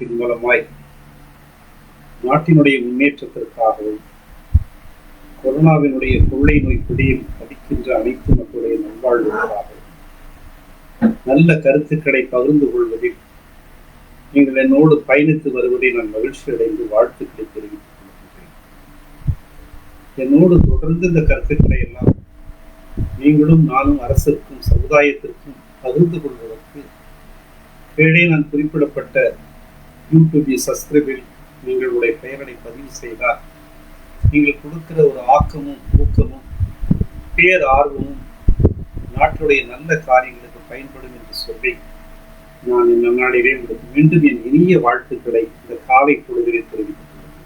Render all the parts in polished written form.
அமைப்பின் மூலமாய் நாட்டினுடைய முன்னேற்றத்திற்காகவும் கொரோனாவினுடைய கொள்ளை நோய் பிடியில் பதிக்கின்ற அனைத்து மக்களுடைய நல்வாழ்வுக்காகவும் நல்ல கருத்துக்களை பகிர்ந்து கொள்வதில் நீங்கள் என்னோடு பயணித்து வருவதை நான் மகிழ்ச்சி அடைந்து வாழ்த்துக்களை தெரிவித்துக் கொள்கின்றேன். என்னோடு தொடர்ந்து இந்த கருத்துக்களை எல்லாம் நீங்களும் நானும் அரசிற்கும் சமுதாயத்திற்கும் பகிர்ந்து கொள்வதற்கு கீழே நான் குறிப்பிடப்பட்ட யூடியூப் சப்ஸ்கிரைபில் நீங்களுடைய பெயரை பதிவு செய்தால் நீங்கள் கொடுக்கிற ஒரு ஆக்கமும் ஊக்கமும் பேர் ஆர்வமும் நாட்டுடைய நல்ல காரியங்களுக்கு பயன்படும் என்று சொல்லி நான் இந்த நாளிலே உங்களுக்கு மீண்டும் என் இனிய வாழ்த்துக்களை இந்த காலை பொழுதிலே தெரிவித்துக் கொள்கிறேன்.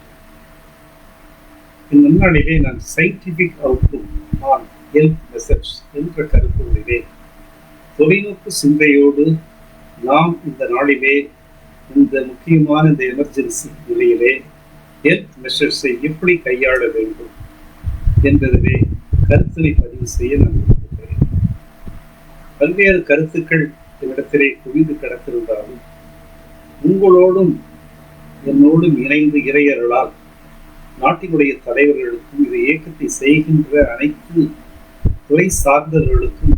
இந்த நாளிலே நான் scientific Outlook on health message என்ற கருத்துகளிலே தொலைநோக்கு சிந்தையோடு நாம் இந்த நாளிலே இந்த முக்கியமான இந்த எமர்ஜென்சி நிலையிலே ஹெல்த் மெஷர்ஸை எப்படி கையாள வேண்டும் என்பதிலே கருத்தினை பதிவு செய்ய நான் விரும்புகிறேன். பல்வேறு கருத்துக்கள் இடத்திலே குவிந்து கிடத்திருந்தாலும் உங்களோடும் என்னோடும் இணைந்து இறையர்களால் நாட்டினுடைய தலைவர்களுக்கும் இந்த இயக்கத்தை செய்கின்ற அனைத்து துறை சார்ந்தவர்களுக்கும்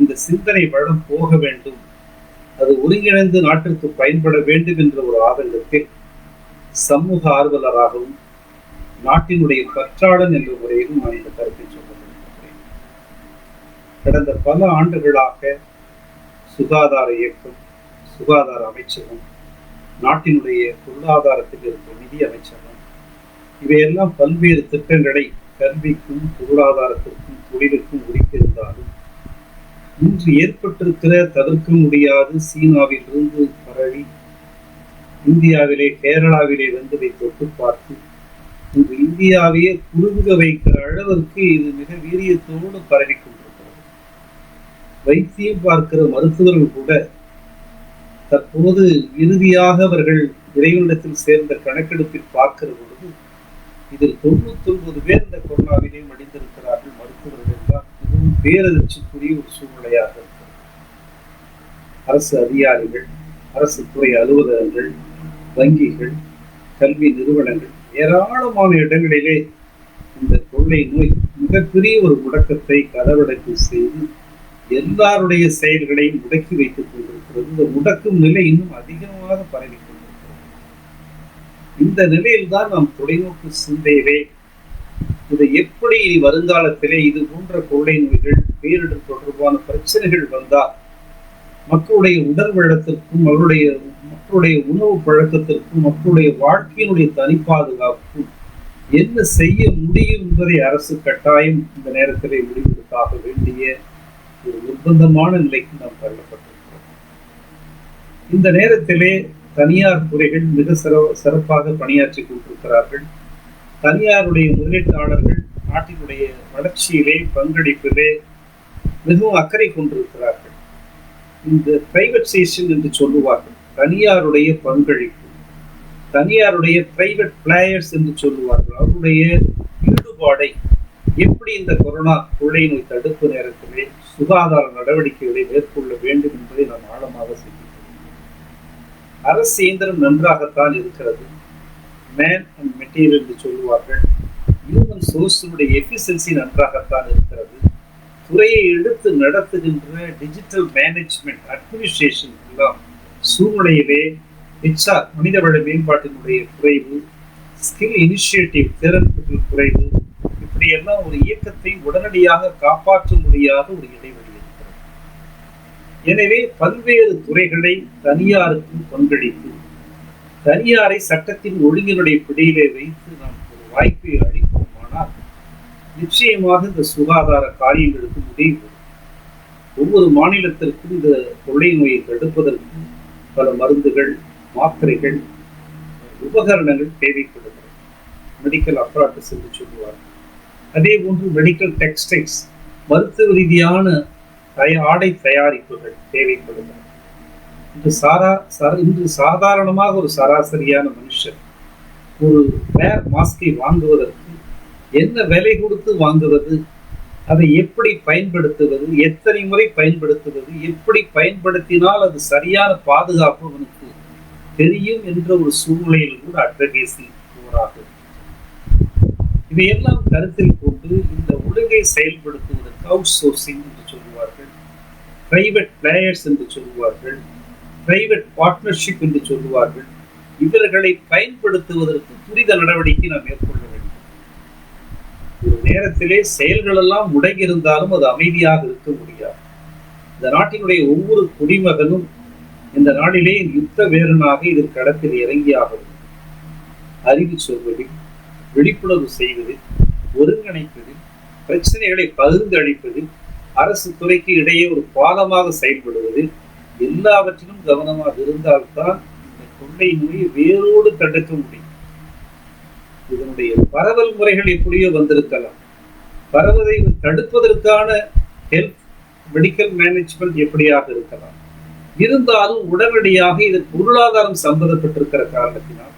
இந்த சிந்தனை வளம் போக வேண்டும், அது ஒருங்கிணைந்து நாட்டிற்கு பயன்பட வேண்டும் என்ற ஒரு ஆதங்கத்தில் சமூக ஆர்வலராகவும் நாட்டினுடைய பற்றாளன் என்ற முறையிலும் நான் இந்த கருத்தை சொல்ல விரும்புகிறேன். கடந்த பல ஆண்டுகளாக சுகாதார இயக்கம், சுகாதார அமைச்சகம், நாட்டினுடைய பொருளாதாரத்தில் இருக்கும் நிதி அமைச்சகம், இவையெல்லாம் பல்வேறு திட்டங்களை கல்விக்கும் பொருளாதாரத்திற்கும் தொழிலுக்கும் ஒதுக்கியிருந்தாலும் இன்று ஏற்பட்டிருக்கிற தவிர்க்க முடியாது சீனாவிலிருந்து பரவி இந்தியாவிலே கேரளாவிலே வந்ததை தொட்டு பார்த்து இன்று இந்தியாவையே குறுக வைக்கிற அளவிற்கு இது மிக வீரியத்தோடு பரவி கொண்டிருக்கிறது. வைத்தியம் பார்க்கிற மருத்துவர்கள் கூட தற்போது இறுதியாக அவர்கள் இறைவனிடத்தில் சேர்ந்த கணக்கெடுப்பில் பார்க்கிற பொழுது இதில் 99 பேர் இந்த கொரோனாவிலே மடிந்திருக்கிறார்கள். மருத்துவர்கள் எல்லாம் மிகவும் பேரதிர்ச்சிக்குரிய ஒரு சூழ்நிலையாக இருக்கிறது. அரசு அதிகாரிகள், அரசு துறை அலுவலகங்கள், வங்கிகள், கல்வி நிறுவனங்கள், ஏராளமான இடங்களிலே இந்த கொள்ளை நோய் மிகப்பெரிய ஒரு முடக்கத்தை கதவடைப்பு செய்து எல்லாருடைய செயல்களையும் முடக்கி வைத்துக் கொண்டிருக்கிறது. இந்த முடக்கும் நிலை இன்னும் அதிகமாக பரவி கொண்டிருக்கிறது. இந்த நிலையில்தான் நாம் தொலைநோக்கு சிந்தையிலே இதை எப்படி வருங்காலத்திலே இது போன்ற கொள்ளை நோய்கள், பேரிடர் தொடர்பான பிரச்சனைகள் வந்தால் மக்களுடைய உடல் வளத்திற்கும் மக்களுடைய உணவு பழக்கத்திற்கும் மக்களுடைய வாழ்க்கையினுடைய தனி பாதுகாப்புக்கும் என்ன செய்ய முடியும் என்பதை அரசு கட்டாயம் இந்த நேரத்திலே முடிவெடுத்தாக வேண்டிய ஒரு நிர்பந்தமான நிலைக்கு நாம் தள்ளப்பட்டிருக்கிறோம். இந்த நேரத்திலே தனியார் துறைகள் மிக சிறப்பாக பணியாற்றி கொண்டிருக்கிறார்கள். தனியாருடைய முதலீட்டாளர்கள் நாட்டினுடைய வளர்ச்சியிலே பங்களிப்பிலே மிகவும் அக்கறை கொண்டிருக்கிறார்கள். இந்த பிரைவேட்சேஷன் என்று சொல்லுவார்கள், தனியாருடைய பங்களிப்பு, தனியாருடைய பிரைவேட் பிளேயர்ஸ் என்று சொல்லுவார்கள். அவருடைய ஈடுபாடை எப்படி இந்த கொரோனா கொள்ளை நோய் தடுப்பு நேரத்திலே சுகாதார நடவடிக்கைகளை மேற்கொள்ள வேண்டும் என்பதை நாம் ஆழமாக சிந்திக்கிறோம். அரசு இயந்திரம் நன்றாகத்தான் இருக்கிறது. மேன் அண்ட் மெட்டீரியல் என்று சொல்லுவார்கள். ஹியூமன் சோர்ஸினுடைய எஃபிஷியன்சி நன்றாகத்தான் இருக்கிறது. துறையை எடுத்து நடத்துகின்ற டிஜிட்டல் மேனேஜ்மெண்ட், அட்மினிஸ்ட்ரேஷன் எல்லாம் சூழ்நிலையிலே HR மனிதவள மேம்பாட்டினுடைய குறைவு, ஸ்கில் இனிஷியேட்டிவ் திறன் குறைவு, இப்படியெல்லாம் ஒரு இயக்கத்தை உடனடியாக காப்பாற்ற முடியாத ஒரு இடைவெளி இருக்கிறது. எனவே பல்வேறு துறைகளை தனியாருக்கு பங்களித்து தனியாரை சட்டத்தின் ஒழுங்கினுடைய பிடியிலே வைத்து நாம் ஒரு வாய்ப்பை அளிப்போமானால் நிச்சயமாக இந்த சுகாதார காரியங்களுக்கு முடிவு. ஒவ்வொரு மாநிலத்திற்கும் இந்த கொள்ளை நோயை தடுப்பதற்கு பல மருந்துகள், மாத்திரைகள், உபகரணங்கள் தேவைப்படுகிறது. மெடிக்கல் அப்ராட்டஸ் என்று சொல்லுவார்கள். அதே போன்று மெடிக்கல் டெக்ஸ்டைல்ஸ், மருத்துவ ரீதியான ஆடை தயாரிப்புகள் தேவைப்படுகிறது. இன்று சாதாரணமாக ஒரு சராசரியான மனுஷன் ஒரு வேர் மாஸ்கை வாங்குவதற்கு என்ன விலை கொடுத்து வாங்குவது, அதை எப்படி பயன்படுத்துவது, எத்தனை முறை பயன்படுத்துவது, எப்படி பயன்படுத்தினால் அது சரியான பாதுகாப்பு அவனுக்கு தெரியும் என்ற ஒரு சூழ்நிலையில் கூட அட்வொகேசி போராக. இதையெல்லாம் கருத்தில் கொண்டு இந்த ஒழுங்கை செயல்படுத்துவதற்கு அவுட் சோர்சிங் என்று சொல்லுவார்கள், பிரைவேட் பிளேயர்ஸ் என்று சொல்லுவார்கள், பிரைவேட் பார்ட்னர்ஷிப் என்று சொல்லுவார்கள். இவர்களை பயன்படுத்துவதற்கு துரித நடவடிக்கை நாம் மேற்கொள்ள வேண்டும். ஒரு நேரத்திலே செயல்கள் எல்லாம் முடங்கியிருந்தாலும் அது அமைதியாக இருக்க முடியாது. இந்த நாட்டினுடைய ஒவ்வொரு குடிமகனும் இந்த நாளிலே யுத்த வீரனாக இதன் களத்தில் இறங்கியாகும். அறிவு சொல்வதில், விழிப்புணர்வு செய்வதில், ஒருங்கிணைப்பதில், பிரச்சனைகளை பகிர்ந்து அளிப்பதில், அரசு துறைக்கு இடையே ஒரு பாலமாக செயல்படுவதில் எல்லாவற்றிலும் கவனமாக இருந்தால்தான் இந்த கொள்ளை நோயை வேரோடு தடுக்க முடியும். இதனுடைய பரவல் முறைகள் எப்படியோ வந்திருக்கலாம், பரவதை தடுப்பதற்கான ஹெல்த் மெடிக்கல் மேனேஜ்மெண்ட் எப்படியாக இருக்கலாம். இருந்தாலும் உடனடியாக இது பொருளாதாரம் சம்பந்தப்பட்டிருக்கிற காரணத்தினால்,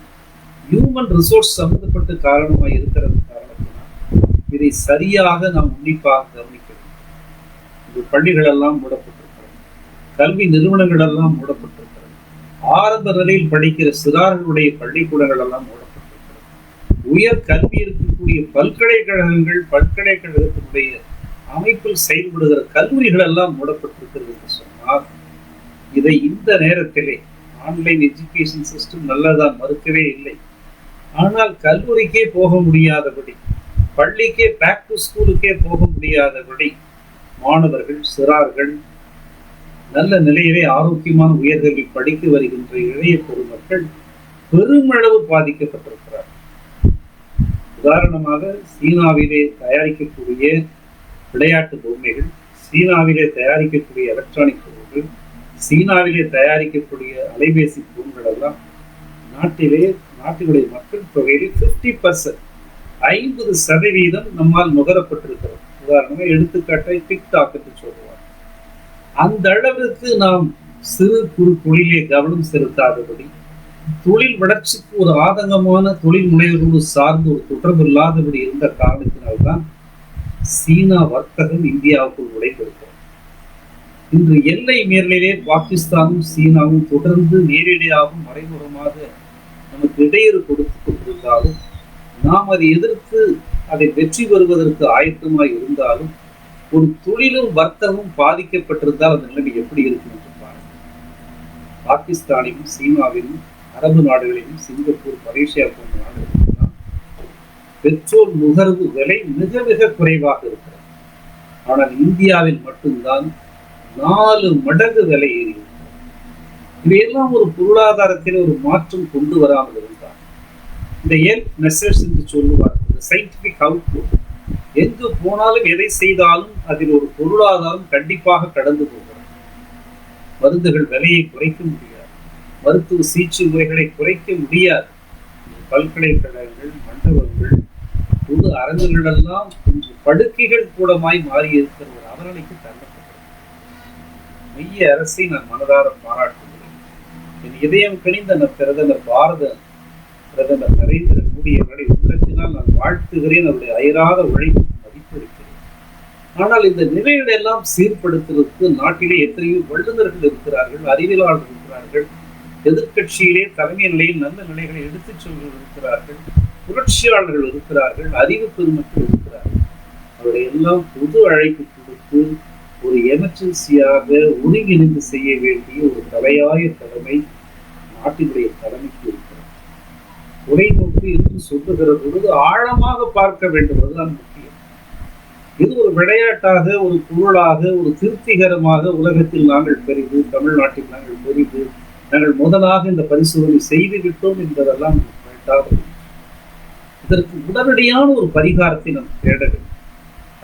ஹியூமன் ரிசோர்ஸ் சம்பந்தப்பட்ட காரணமாக இருக்கிற காரணத்தினால் இதை சரியாக நாம் உன்னிப்பாக கவனிக்க வேண்டும். இந்த பள்ளிகள் எல்லாம் மூடப்பட்டிருக்கிறது, கல்வி நிறுவனங்கள் எல்லாம் மூடப்பட்டிருக்கிறது, ஆரம்ப நிலையில் படிக்கிற சிறார்களுடைய பள்ளிக்கூடங்கள் எல்லாம் மூடப்பட்டிருக்கிறது, உயர் கல்வி இருக்கக்கூடிய பல்கலைக்கழகங்கள், பல்கலைக்கழகத்தினுடைய அமைப்பில் செயல்படுகிற கல்லூரிகள் எல்லாம் மூடப்பட்டிருக்கிறது என்று சொன்னால், இதை இந்த நேரத்திலே ஆன்லைன் எஜுகேஷன் சிஸ்டம் நல்லதான், மறுக்கவே இல்லை. ஆனால் கல்லூரிக்கே போக முடியாதபடி, பள்ளிக்கே பேக் டு ஸ்கூலுக்கே போக முடியாதபடி மாணவர்கள், சிறார்கள், நல்ல நிலையிலே ஆரோக்கியமான உயர்கல்வி படித்து வருகின்ற இளைய பெருமக்கள் பெருமளவு பாதிக்கப்பட்டிருக்கிறார். உதாரணமாக சீனாவிலே தயாரிக்கக்கூடிய விளையாட்டு பொம்மைகள், சீனாவிலே தயாரிக்கக்கூடிய எலக்ட்ரானிக் பொருட்கள், சீனாவிலே தயாரிக்கக்கூடிய அலைபேசி பொருட்கள் எல்லாம் நாட்டினுடைய மக்கள் தொகையில் 50%, 50% நம்மால் நுகரப்பட்டிருக்கிறது. உதாரணமாக எடுத்துக்காட்டை டிக்டாக் என்று சொல்லுவார். அந்த அளவுக்கு நாம் சிறு குறு தொழிலே கவனம் செலுத்தாதபடி, தொழில் வளர்ச்சிக்கு ஒரு ஆதங்கமான தொழில் முனைவரோடு சார்ந்து ஒரு தொடர்பு இல்லாதபடி இருந்த காரணத்தினால்தான் சீனா வர்த்தகம் இந்தியாவுக்குள் நுழைந்திருக்கிறது. இன்று எல்லை மீறலிலே பாகிஸ்தானும் சீனாவும் தொடர்ந்து நேரடியாகவும் மறைமுகமாக நமக்கு இடையூறு கொடுத்து கொண்டிருந்தாலும், நாம் அதை எதிர்த்து அதை வெற்றி பெறுவதற்கு ஆயத்தமாய் இருந்தாலும், ஒரு தொழிலும் வர்த்தகமும் பாதிக்கப்பட்டிருந்தால் அந்த நிலைமை எப்படி இருக்கும் என்று பாருங்கள். பாகிஸ்தானிலும் சீனாவிலும் அரபு நாடுகளிலும் சிங்கப்பூர், மலேசியா போன்ற நாடுகளிலும் பெட்ரோல் நுகர்வு விலை மிக மிக குறைவாக இருக்கிறது. ஆனால் இந்தியாவில் மட்டும்தான் 4 மடங்கு விலை ஏறி இருக்கிறது. இதையெல்லாம் ஒரு பொருளாதாரத்தில் ஒரு மாற்றம் கொண்டு வராமல் இருந்தார். இந்த ஹெல்த் மெசேஜ் என்று சொல்லுவார்கள், சயின்டிபிக் அவுட்லுக், எங்கு போனாலும் எதை செய்தாலும் அதில் ஒரு பொருளாதாரம் கண்டிப்பாக கடந்து போகிறது. மருந்துகள் விலையை குறைக்க முடியாது, மருத்துவ சிகிச்சை முறைகளை குறைக்க முடியாது. பல்கலைக்கழகங்கள், மண்டபங்கள், பொது அரங்குகளெல்லாம் படுக்கைகள் கூடமாய் மாறி இருக்கிற ஒரு அவநிலைக்கு தள்ளப்பட்டது. மைய அரசை நான் மனதார பாராட்டுகிறேன். என் இதயம் கணிந்த பிரதமர் பிரதமர் நரேந்திர மோடி அவர்களை உள்ளத்தினால் நான் வாழ்த்துகிறேன். அவருடைய அயராத உழைப்பு மதிப்பளிக்கிறேன். ஆனால் இந்த நிலைகளை எல்லாம் சீர்படுத்துவதற்கு நாட்டிலே எத்தனையோ வல்லுநர்கள் இருக்கிறார்கள், அறிவியலாளர்கள் இருக்கிறார்கள், எதிர்கட்சியிலே தலைமை நிலையில் நல்ல நிலைகளை எடுத்துச் சொல்வர்கள் இருக்கிறார்கள், புரட்சியாளர்கள் இருக்கிறார்கள், அறிவு பெருமக்கள் இருக்கிறார்கள். அவரை எல்லாம் பொது அழைப்பு கொடுத்து ஒரு எமர்ஜென்சியாக ஒருங்கிணைந்து செய்ய வேண்டிய ஒரு தலையாய தலைமை நாட்டினுடைய தலைமைக்கு இருக்கிறது. தொலைநோக்கு என்று சொல்லுகிற பொழுது ஆழமாக பார்க்க வேண்டும், அதுதான் முக்கியம். இது ஒரு விளையாட்டாக, ஒரு பொருளாக, ஒரு திருப்திகரமாக உலகத்தில் நாங்கள் பெரிது, தமிழ்நாட்டில் நாங்கள் பெரிது, நாங்கள் முதலாக இந்த பரிசோதனை செய்து விட்டோம் என்பதெல்லாம் வேண்டாம். இதற்கு உடனடியான ஒரு பரிகாரத்தை நாம் தேட வேண்டும்.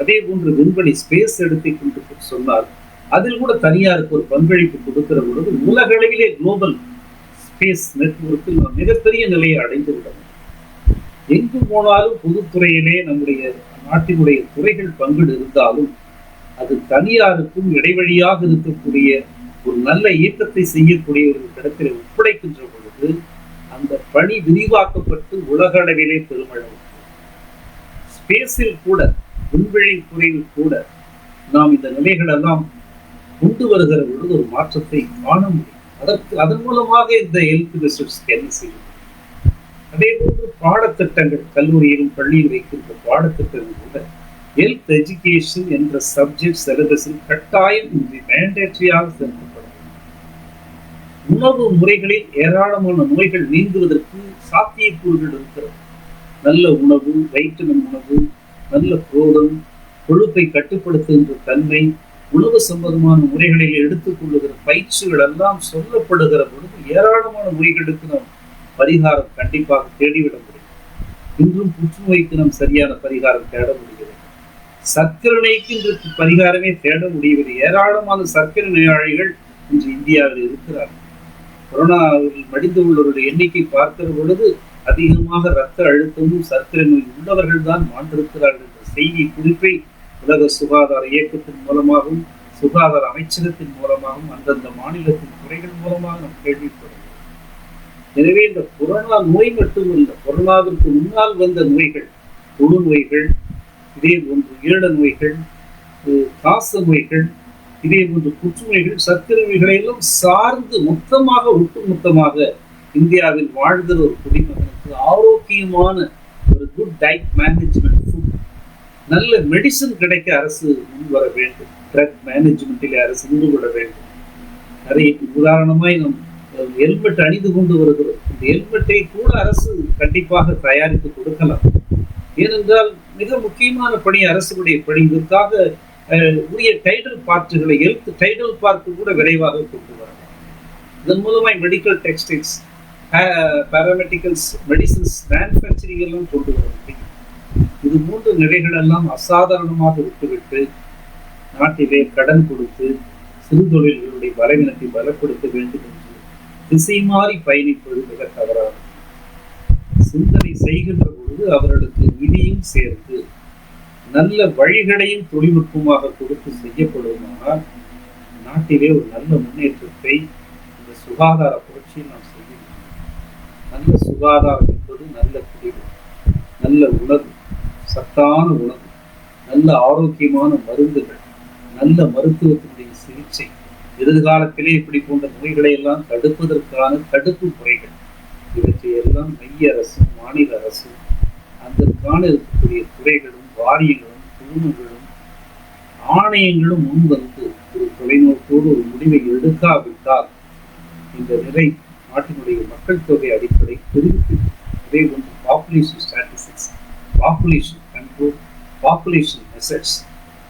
அதே போன்று விண்வெளி ஸ்பேஸ் எடுத்துக்கொண்டு சொன்னால் அதில் கூட தனியாருக்கு ஒரு பங்களிப்பு கொடுக்கிற பொழுது உலகளவிலே குளோபல் ஸ்பேஸ் நெட்வொர்க்கில் நாம் மிகப்பெரிய நிலையை அடைந்து விடணும். எங்கு போனாலும் பொதுத்துறையிலே நம்முடைய நாட்டினுடைய துறைகள் பங்கீடு இருந்தாலும் அது தனியாருக்கும் இடைவெளியாக இருக்கக்கூடிய ஒரு நல்ல இயக்கத்தை செய்யக்கூடிய ஒரு இடத்திலே ஒப்படைக்கின்ற பொழுது அந்த பணி விரிவாக்கப்பட்டு உலக அளவிலே பெருமளவு ஸ்பேஸில் கூட, விண்வெளி துறையில் கூட நாம் இந்த நிலைகள் எல்லாம் கொண்டு வருகிற பொழுது ஒரு மாற்றத்தை காண முடியும். அதன் மூலமாக இந்த ஹெல்த் ரிசர்ச்க்கு என்ன செய்யும்? அதே போன்று பாடத்திட்டங்கள் கல்லூரியிலும் பள்ளியில் வைக்கின்ற பாடத்திட்டங்கள் கூட ஹெல்த் எஜுகேஷன் என்ற சப்ஜெக்ட் சிலபஸில் கட்டாயம் மேண்டேட்டரியாக சேர்க்கப்படும். உணவு முறைகளில் ஏராளமான நோய்கள் நீங்குவதற்கு சாத்தியக்கூறுகள் இருக்கிறது. நல்ல உணவு, வைட்டமின் உணவு, நல்ல புரோதம், கொழுப்பை கட்டுப்படுத்துகின்ற தன்மை, உணவு சம்பந்தமான முறைகளில் எடுத்துக் கொள்ளுகிற பயிற்சிகள் எல்லாம் சொல்லப்படுகிற பொழுது ஏராளமான நோய்களுக்கு நாம் பரிகாரம் கண்டிப்பாக தேடிவிட முடியும். இன்றும் புற்றுநோய்க்கு நாம் சரியான பரிகாரம் தேட முடியவில்லை. சர்க்கரை நோய்க்கு இன்றைக்கு பரிகாரமே தேட முடியவில்லை. ஏராளமான சர்க்கரை நோயாளிகள் இன்று இந்தியாவில் இருக்கிறார்கள். கொரோனாவில் மடிந்து உள்ளவருடைய எண்ணிக்கை பார்க்கிற பொழுது அதிகமாக இரத்த அழுத்தமும் சர்க்கரை நோய் உள்ளவர்கள் தான் மாண்டிருக்கிறார்கள் என்ற செய்தி குறிப்பை உலக சுகாதார இயக்கத்தின் மூலமாகவும் சுகாதார அமைச்சகத்தின் மூலமாகவும் அந்தந்த மாநிலத்தின் துறைகள் மூலமாக நாம் கேள்விப்படுகிறோம். எனவே இந்த கொரோனா நோய் மட்டுமல்ல, கொரோனாவிற்கு முன்னால் வந்த நோய்கள், தொழு நோய்கள், இதே போன்று ஈழ நோய்கள், காச நோய்கள், இதே போன்று புற்றுநோய்கள், சர்க்கரை நோய்களை எல்லாம் சார்ந்து மொத்தமாக ஒட்டுமொத்தமாக இந்தியாவில் வாழ்கிற ஒரு குடிமகனுக்கு ஆரோக்கியமான ஒரு குட் டயட் மேனேஜ்மெண்ட், ஃபுட், நல்ல மெடிசன் கிடைக்க அரசு முன்வர வேண்டும். ட்ரக் மேனேஜ்மெண்டில் அரசு ஈடுபட வேண்டும். நிறைய உதாரணமாய் நம் ஹெல்மெட் அணிந்து கொண்டு வருகிறோம். இந்த ஹெல்மெட்டை கூட அரசு கண்டிப்பாக தயாரித்து கொடுக்கலாம். ஏனென்றால் மிக முக்கியமான பணி அரசுடைய பணி. இதற்காக உரிய டைட்டில் பார்ட்டுகளை, ஹெல்த் டைட்டில் பார்ட்டு கூட விரைவாக கொண்டு வரலாம். இதன் மூலமாய் medical textiles, paramedicals, medicines manufacturing எல்லாம் கொண்டு வர முடியும். இது மூன்று நிலைகள் எல்லாம் அசாதாரணமாக விட்டுவிட்டு நாட்டிலே கடன் கொடுத்து சிறு தொழில்களுடைய பலவீனத்தை பலப்படுத்த வேண்டும் என்று திசை மாறி பயணிப்பது மிக தவறானது. சிந்தனை செய்கின்ற பொழுது அவர்களுக்கு நிதியும் சேர்த்து நல்ல வழிகளையும் தொழில்நுட்பமாக கொடுத்து செய்யப்படுமானால் நாட்டிலே ஒரு நல்ல முன்னேற்றத்தை இந்த சுகாதார புரட்சியில் நாம் செய்ய முடியும். நல்ல சுகாதாரம் என்பது நல்ல குடிவு, நல்ல உணவு, சத்தான உணவு, நல்ல ஆரோக்கியமான மருந்துகள், நல்ல மருத்துவத்தினுடைய சிகிச்சை, எதிர்காலத்திலே இப்படி போன்ற நோய்களை எல்லாம் தடுப்பதற்கான தடுப்பு முறைகள், இவற்றை எல்லாம் மைய அரசும் மாநில அரசும் அதற்கான இருக்கக்கூடிய துறைகளும் வாரியங்களும் குழுமங்களும் ஆணையங்களும் முன்வந்து ஒரு தொலைநோக்கோடு ஒரு முடிவை எடுக்காவிட்டால் இந்த நிலை நாட்டினுடைய மக்கள் தொகை அடிப்படை தெரிவித்து, அதே போன்று population statistics, population control, population message,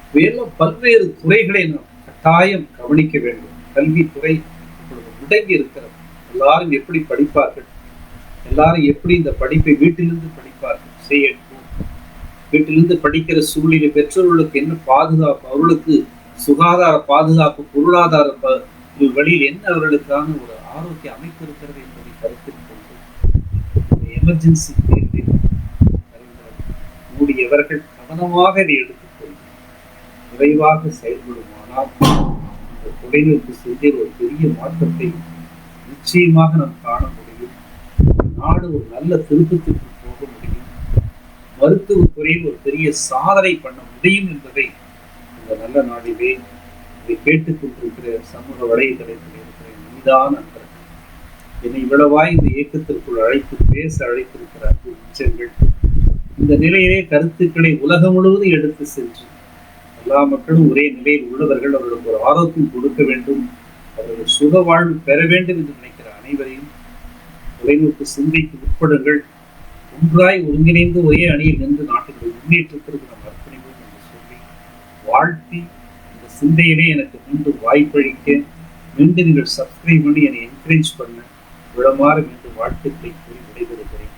இவையெல்லாம் பல்வேறு துறைகளை நாம் கட்டாயம் கவனிக்க வேண்டும். கல்வித்துறை இப்பொழுது முடங்கி இருக்கிறது. எல்லாரும் எப்படி படிப்பார்கள்? எல்லாரும் எப்படி இந்த படிப்பை வீட்டிலிருந்து படிப்பார்கள்? செய்யணும். வீட்டிலிருந்து படிக்கிற சூழ்நிலை பெற்றோர்களுக்கு என்ன பாதுகாப்பு, அவர்களுக்கு சுகாதார பாதுகாப்பு, பொருளாதார வழியில் என்ன அவர்களுக்கான ஒரு ஆரோக்கிய அமைப்பு இருக்கிறது என்பதை கருத்தில் கொண்டு எமர்ஜென்சி தேர்வில் மூடியவர்கள் கவனமாக இதை எடுத்துக்கொண்டு விரைவாக செயல்படுமானால் இந்த தொலைநோக்கு செய்திய ஒரு பெரிய மாற்றத்தை நிச்சயமாக நாம் காண முடியும். நாடு ஒரு நல்ல திருப்பத்திற்கு போக முடியும். மருத்துவத்துறையில் ஒரு பெரிய சாதனை பண்ண முடியும் என்பதை இந்த நல்ல நாளிலே இதை கேட்டுக்கொண்டிருக்கிற சமூக வலைதளத்தில் இருக்கிற மீதான நண்பர்கள், என்னை இவ்வளவாய் இந்த இயக்கத்திற்குள் அழைத்து பேச அழைத்திருக்கிறார்கள் உச்சங்கள். இந்த நிலையிலே கருத்துக்களை உலகம் முழுவதும் எடுத்து சென்று எல்லா மக்களும் ஒரே நிலையில் உள்ளவர்கள், அவர்களுக்கு ஒரு ஆரோக்கியம் கொடுக்க வேண்டும், அவர்கள் சுக வாழ்வு பெற வேண்டும் என்று நினைக்கிற அனைவரையும் தொலைநோக்கு சிந்தைக்கு உட்படுங்கள், ஒன்றாய் ஒருங்கிணைந்து ஒரே அணியில் நின்று நாட்டினுடைய முன்னேற்றத்திற்கு நாம் அர்ப்பணிப்போம் என்று சொல்லி வாழ்த்தி, இந்த சிந்தையிலே எனக்கு மீண்டும் வாய்ப்பளிக்க, மீண்டும் நீங்கள் சப்ஸ்கிரைப் பண்ணி என்னை என்கரேஜ் பண்ண விடமாறு மீண்டும் வாழ்த்துக்களை கூறி விடைபெறுகிறேன்.